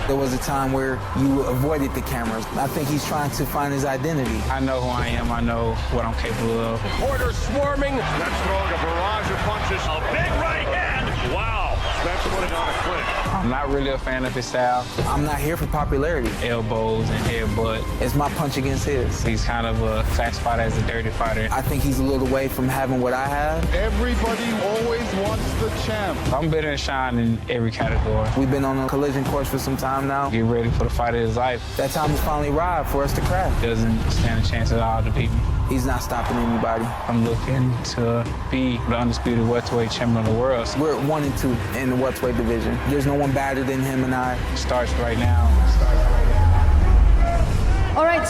There was a time where you avoided the cameras. I think he's trying to find his identity. I know who I am. I know what I'm capable of. Porter swarming. Spence throwing a barrage of punches. A big right hand. Wow. Spence putting on a clinic. I'm not really a fan of his style. I'm not here for popularity. Elbows and headbutt. It's my punch against his. He's kind of a fast fighter as a dirty fighter. I think he's a little away from having what I have. Everybody always wants the champ. I'm better than Shawn in every category. We've been on a collision course for some time now. Get ready for the fight of his life. That time has finally arrived for us to craft. Doesn't stand a chance at all to beat me. He's not stopping anybody. I'm looking to be the undisputed welterweight champion of the world. We're 1 and 2 in the welterweight division. There's no one better than him and I. Starts right now. All right.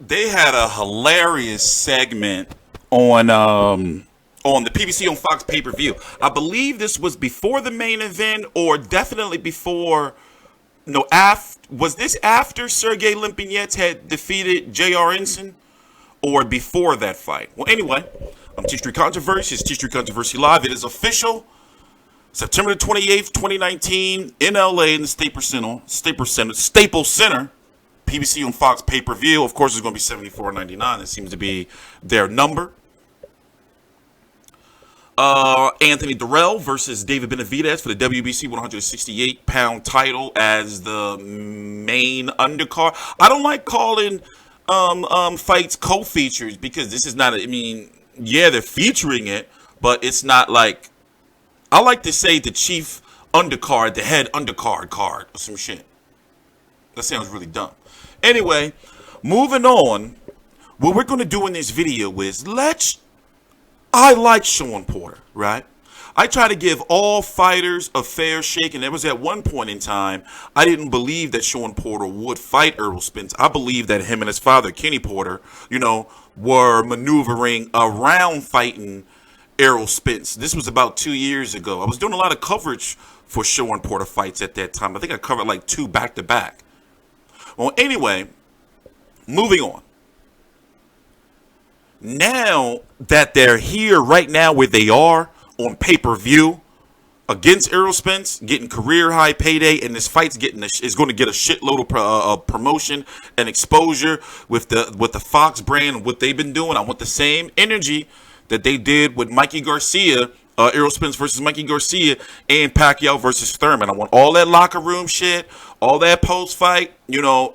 They had a hilarious segment on the PPV on Fox pay-per-view. I believe this was before the main event, or definitely before. No, was this after Sergey Limpinets had defeated J.R. Ensign, or before that fight? Well, anyway, I'm TstreeT Controversy. It's TstreeT Controversy Live. It is official. September the 28th, 2019, in LA, in the Staples Center. PPV on Fox pay-per-view. Of course, it's going to be $74.99. That seems to be their number. Anthony Durrell versus David Benavidez for the WBC 168-pound title as the main undercard. I don't like calling fights co-features because this is not, yeah, they're featuring it, but it's not like, I like to say the chief undercard, the head undercard card or some shit. That sounds really dumb. Anyway, moving on, what we're going to do in this video is I like Shawn Porter, right? I try to give all fighters a fair shake, and there was at one point in time, I didn't believe that Shawn Porter would fight Errol Spence. I believed that him and his father, Kenny Porter, were maneuvering around fighting Errol Spence. This was about 2 years ago. I was doing a lot of coverage for Shawn Porter fights at that time. I think I covered like 2 back-to-back. Well, anyway, moving on. Now that they're here right now where they are on pay-per-view against Errol Spence, getting career-high payday, and this fight's is going to get a shitload of promotion and exposure with the Fox brand and what they've been doing. I want the same energy that they did with Mikey Garcia, Errol Spence versus Mikey Garcia, and Pacquiao versus Thurman. I want all that locker room shit, all that post-fight,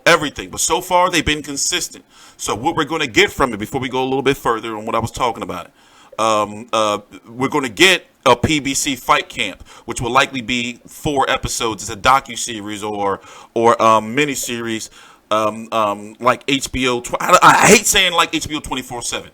everything. But so far, they've been consistent. So what we're going to get from it, before we go a little bit further on what I was talking about, we're going to get a PBC fight camp, which will likely be 4 episodes. It's a docu-series or mini-series like HBO. I hate saying like HBO 24/7.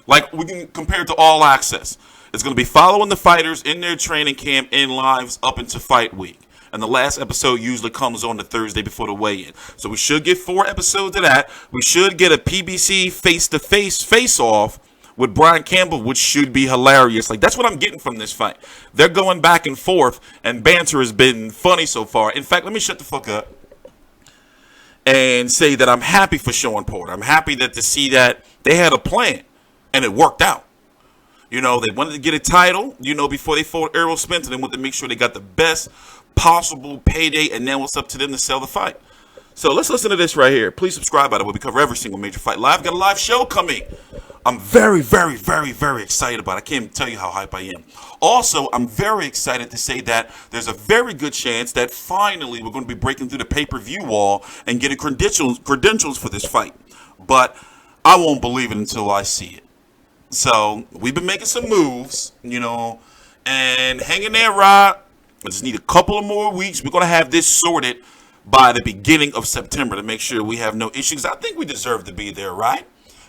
Like, we can compare it to All Access. It's going to be following the fighters in their training camp and lives up into fight week. And the last episode usually comes on the Thursday before the weigh-in. So we should get 4 episodes of that. We should get a PBC face-to-face face-off with Brian Campbell, which should be hilarious. Like, that's what I'm getting from this fight. They're going back and forth, and banter has been funny so far. In fact, let me shut the fuck up and say that I'm happy for Shawn Porter. I'm happy to see that they had a plan, and it worked out. They wanted to get a title, before they fought Errol Spence, and they wanted to make sure they got the best possible payday, and now it's up to them to sell the fight. So let's listen to this right here. Please subscribe, by the way. We cover every single major fight live. Got a live show coming. I'm very, very, very, very excited about it. I can't even tell you how hype I am. Also, I'm very excited to say that there's a very good chance that finally we're going to be breaking through the pay-per-view wall and getting credentials for this fight. But I won't believe it until I see it. So we've been making some moves, and hanging there, Rod. I just need a couple of more weeks. We're going to have this sorted by the beginning of September to make sure we have no issues. I think we deserve to be there, right?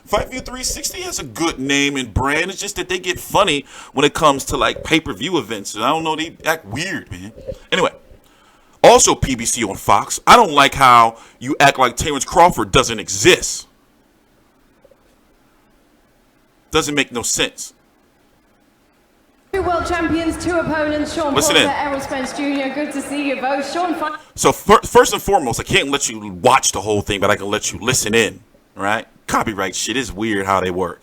FightView 360 has a good name and brand. It's just that they get funny when it comes to like pay-per-view events. And I don't know, they act weird, man. Anyway, also PBC on Fox. I don't like how you act like Terrence Crawford doesn't exist. Doesn't make no sense. 2 world champions, 2 opponents, Shawn Porter, Errol Spence Jr. Good to see you both. Shawn. So first and foremost, I can't let you watch the whole thing, but I can let you listen in, right? Copyright shit is weird how they work.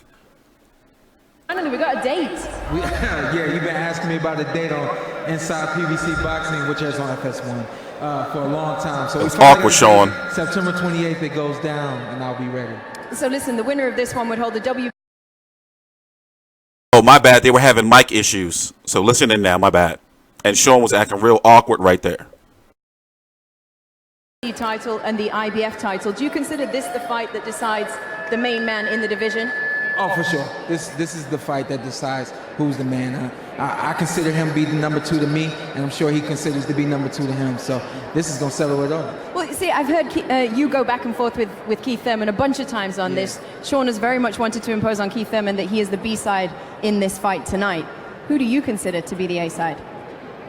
Finally, we got a date. Yeah, you've been asking me about a date on Inside PBC Boxing, which is on FS1. for a long time. So it's awkward, Shawn. September 28th it goes down, and I'll be ready. So listen, the winner of this one would hold the W. Oh, my bad. They were having mic issues. So listen in now. My bad. And Shawn was acting real awkward right there. Title and the IBF title. Do you consider this the fight that decides the main man in the division? Oh, for sure. This is the fight that decides who's the man. I consider him be the number 2 to me, and I'm sure he considers to be number 2 to him. So this is going to settle it all. Well, see, I've heard you go back and forth with Keith Thurman a bunch of times on this. Shawn has very much wanted to impose on Keith Thurman that he is the B-side in this fight tonight. Who do you consider to be the A-side?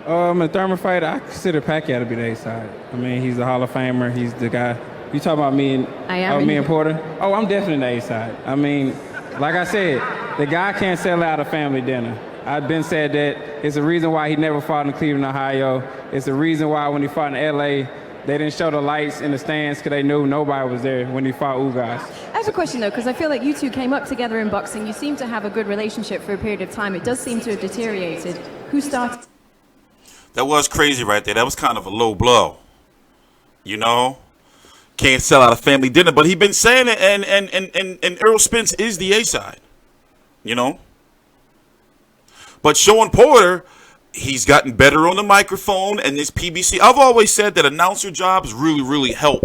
In the Thurman fight, I consider Pacquiao to be the A-side. I mean, he's a Hall of Famer. He's the guy. You talking about me and me and Porter? Oh, I'm definitely the A-side. I mean, like I said, the guy can't sell out a family dinner. I've been said that. It's the reason why he never fought in Cleveland, Ohio. It's the reason why when he fought in L.A., they didn't show the lights in the stands because they knew nobody was there when he fought Ugas. I have a question, though, because I feel like you two came up together in boxing. You seem to have a good relationship for a period of time. It does seem to have deteriorated. Who started? That was crazy right there. That was kind of a low blow. You know? Can't sell out a family dinner. But he's been saying it, and Errol Spence is the A-side. You know? But Shawn Porter, he's gotten better on the microphone, and this PBC. I've always said that announcer jobs really help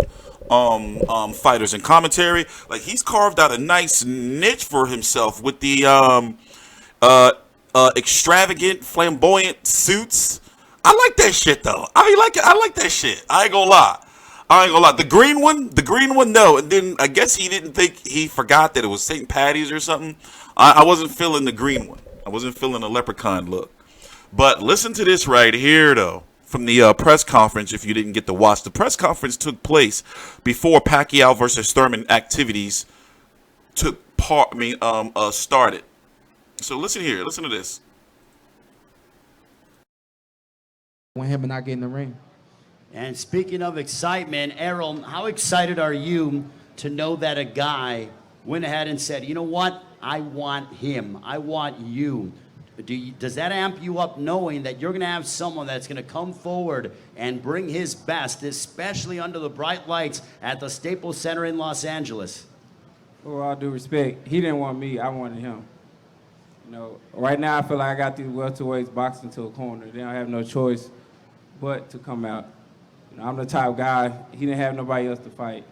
fighters in commentary. Like, he's carved out a nice niche for himself with the extravagant, flamboyant suits. I like that shit though. I like that shit. I ain't gonna lie. The green one, no. And then I guess he didn't think, he forgot that it was St. Patty's or something. I wasn't feeling the green one. I wasn't feeling the leprechaun look. But listen to this right here though, from the press conference. If you didn't get to watch, the press conference took place before Pacquiao versus Thurman activities started. So listen here. Listen to this. When him and I get in the ring. And speaking of excitement, Errol, how excited are you to know that a guy went ahead and said, you know what, I want him, I want you? Does that amp you up knowing that you're going to have someone that's going to come forward and bring his best, especially under the bright lights at the Staples Center in Los Angeles? With all due respect, he didn't want me, I wanted him. You know, right now I feel like I got these welterweights boxing to a corner. They don't have no choice but to come out. You know, I'm the top guy. He didn't have nobody else to fight.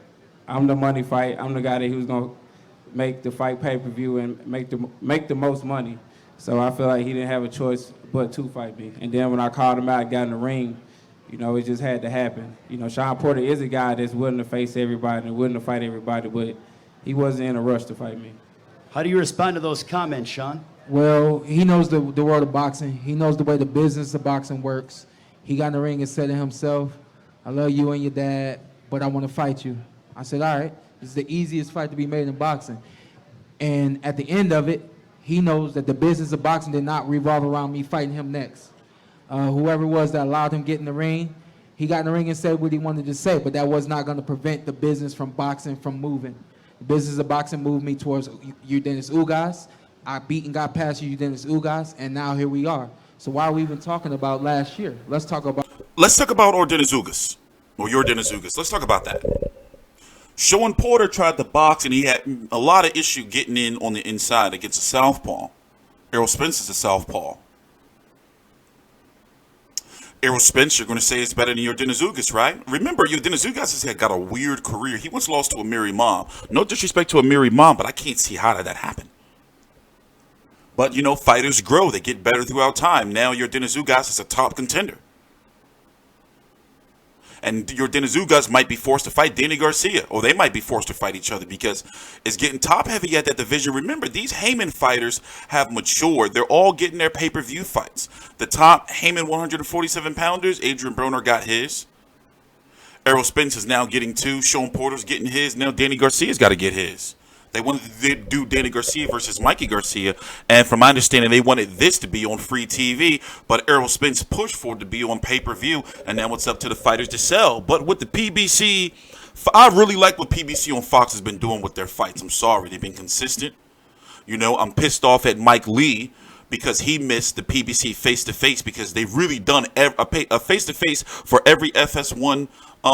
I'm the money fight. I'm the guy that he was gonna make the fight pay-per-view and make the most money. So I feel like he didn't have a choice but to fight me. And then when I called him out, got in the ring, you know, it just had to happen. You know, Shawn Porter is a guy that's willing to face everybody and willing to fight everybody, but he wasn't in a rush to fight me. How do you respond to those comments, Shawn? Well, he knows the world of boxing. He knows the way the business of boxing works. He got in the ring and said to himself, I love you and your dad, but I want to fight you. I said, all right, this is the easiest fight to be made in boxing. And at the end of it, he knows that the business of boxing did not revolve around me fighting him next. Whoever it was that allowed him to get in the ring, he got in the ring and said what he wanted to say, but that was not going to prevent the business from boxing from moving. The business of boxing moved me towards Dennis Ugas. I beat and got past Dennis Ugas, and now here we are. So why are we even talking about last year? Let's talk about Dennis Ugas, or your Dennis Ugas. Let's talk about that. Shawn Porter tried to box, and he had a lot of issue getting in on the inside against a southpaw. Errol Spence is a southpaw. Errol Spence, you're going to say it's better than your Dennis Ugas, right? Remember, your Dennis Ugas has got a weird career. He once lost to a married mom. No disrespect to a married mom, but I can't see how did that happen. But, you know, fighters grow. They get better throughout time. Now your Dennis Ugas is a top contender. And your Dennis Ugas might be forced to fight Danny Garcia. Or they might be forced to fight each other because it's getting top-heavy at that division. Remember, these Heyman fighters have matured. They're all getting their pay-per-view fights. The top Heyman 147-pounders, Adrian Broner got his. Errol Spence is now getting 2. Shawn Porter's getting his. Now Danny Garcia's got to get his. They wanted to do Danny Garcia versus Mikey Garcia, and from my understanding, they wanted this to be on free TV, but Errol Spence pushed for it to be on pay-per-view, and now it's up to the fighters to sell. But with the PBC, I really like what PBC on Fox has been doing with their fights. I'm sorry, they've been consistent. You know, I'm pissed off at Mike Lee because he missed the PBC face-to-face because they've really done a face-to-face for every FS1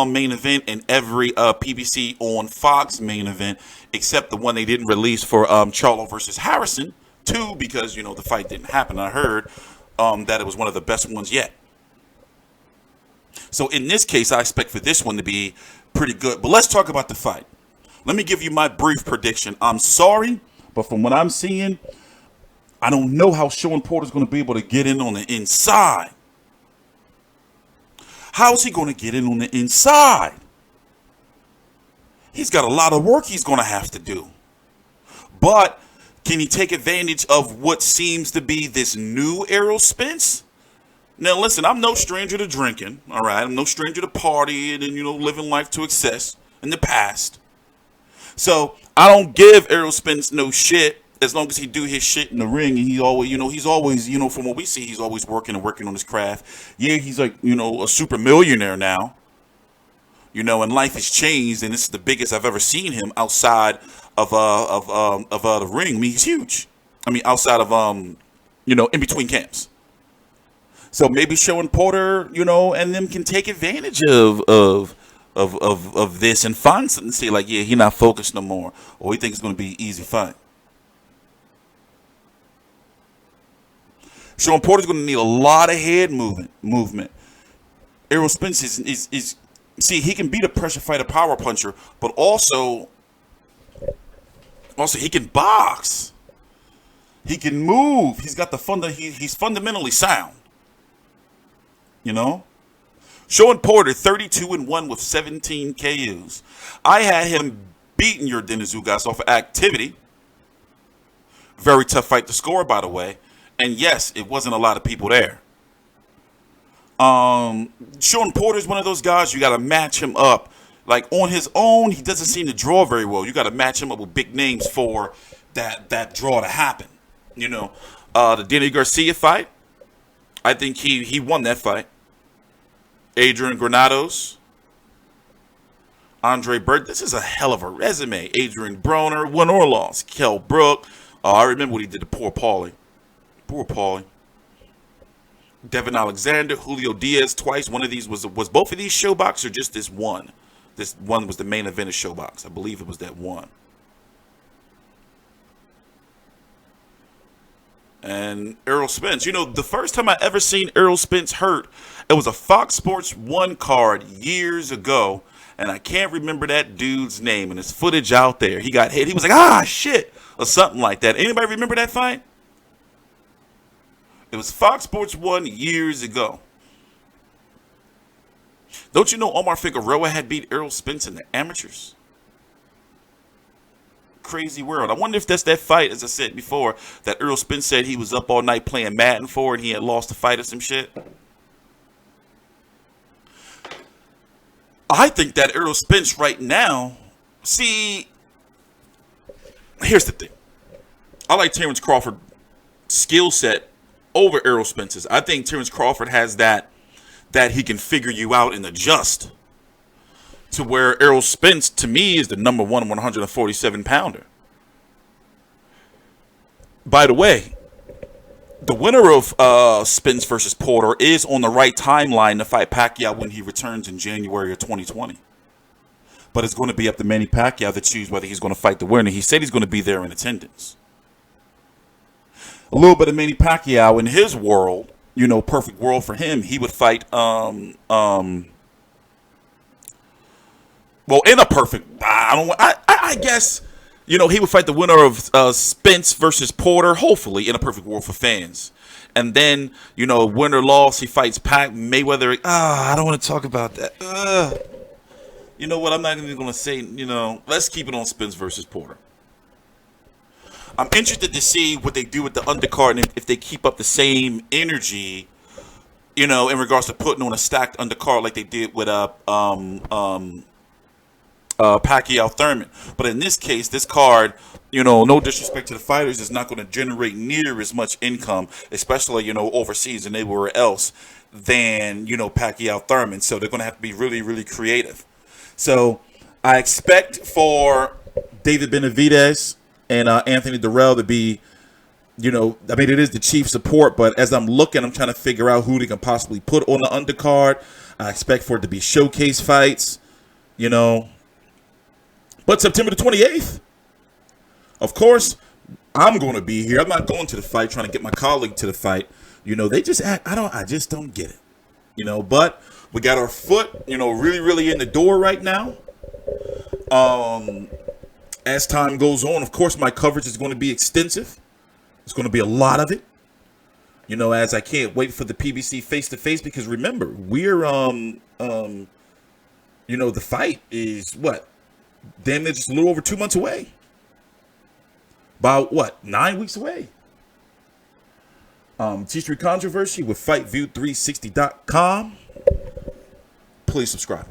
main event and every PBC on Fox main event, except the one they didn't release for Charlo versus Harrison 2 because, you know, the fight didn't happen. I heard that it was one of the best ones yet. So in this case, I expect for this one to be pretty good. But let's talk about the fight. Let me give you my brief prediction. I'm sorry, but from what I'm seeing, I don't know how Shawn Porter's going to be able to get in on the inside. How's he going to get in on the inside? He's got a lot of work he's going to have to do. But can he take advantage of what seems to be this new Errol Spence? Now, listen, I'm no stranger to drinking, all right? I'm no stranger to partying and, you know, living life to excess in the past. So I don't give Errol Spence no shit as long as he do his shit in the ring. And he's always, from what we see, he's always working on his craft. Yeah, he's like, a super millionaire now. And life has changed, and this is the biggest I've ever seen him outside of the ring. I mean, he's huge. I mean, outside of in between camps. So maybe Shawn Porter, and them can take advantage of this and find something to say like, yeah, he's not focused no more, or he thinks it's going to be an easy fight. Shawn Porter's going to need a lot of head movement. Errol Spence is see, he can be the pressure fighter, power puncher, but also he can box. He can move. He's got the he's fundamentally sound. Shawn Porter, 32-1 with 17 KOs. I had him beating your Dennis Ugas off of activity. Very tough fight to score, by the way. And yes, it wasn't a lot of people there. Shawn Porter is one of those guys you got to match him up. Like on his own, he doesn't seem to draw very well. You got to match him up with big names for that draw to happen. The Danny Garcia fight, I think he won that fight. Adrian Granados, Andre Bird. This is a hell of a resume. Adrian Broner, win or loss. Kell Brook. I remember what he did to poor Paulie. Devin Alexander, Julio Diaz twice. One of these was both of these showbox or just this one? This one was the main event of showbox. I believe it was that one. And Errol Spence. The first time I ever seen Errol Spence hurt, it was a Fox Sports 1 card years ago. And I can't remember that dude's name. And there's footage out there. He got hit. He was like, shit. Or something like that. Anybody remember that fight? It was Fox Sports 1 years ago. Don't you know Omar Figueroa had beat Errol Spence in the amateurs? Crazy world. I wonder if that's that fight, as I said before, that Errol Spence said he was up all night playing Madden for and he had lost the fight or some shit. I think that Errol Spence right now, see, here's the thing. I like Terrence Crawford's skill set over Errol Spence's. I think Terrence Crawford has that he can figure you out and adjust to where Errol Spence, to me, is the number one 147-pounder. By the way, the winner of Spence versus Porter is on the right timeline to fight Pacquiao when he returns in January of 2020. But it's going to be up to Manny Pacquiao to choose whether he's going to fight the winner. He said he's going to be there in attendance. A little bit of Manny Pacquiao in his world, perfect world for him, he would fight well, in a perfect, I guess, he would fight the winner of Spence versus Porter, hopefully, in a perfect world for fans. And then, winner loss, he fights Mayweather. I don't want to talk about that. You know what? I'm not even going to say, let's keep it on Spence versus Porter. I'm interested to see what they do with the undercard and if they keep up the same energy, in regards to putting on a stacked undercard like they did with Pacquiao Thurman. But in this case, this card, no disrespect to the fighters, is not going to generate near as much income, especially, overseas and anywhere else than, Pacquiao Thurman. So they're going to have to be really, really creative. So I expect for David Benavidez and Anthony Durrell to be You know, I mean, it is the chief support, but as I'm looking, I'm trying to figure out who they can possibly put on the undercard. I expect for it to be showcase fights, you know. But September the 28th, of course, I'm going to be here. I'm not going to the fight, trying to get my colleague to the fight. You know, they just act, I just don't get it. You know, but we got our foot, you know, really, really in the door right now. As time goes on, of course, my coverage is going to be extensive. It's going to be a lot of it, you know, as I can't wait for the PBC face-to-face, because remember, we're, you know, the fight is what? Damn near just a little over 2 months away. About what? 9 weeks away. TstreeT Controversy with FightView360.com. Please subscribe.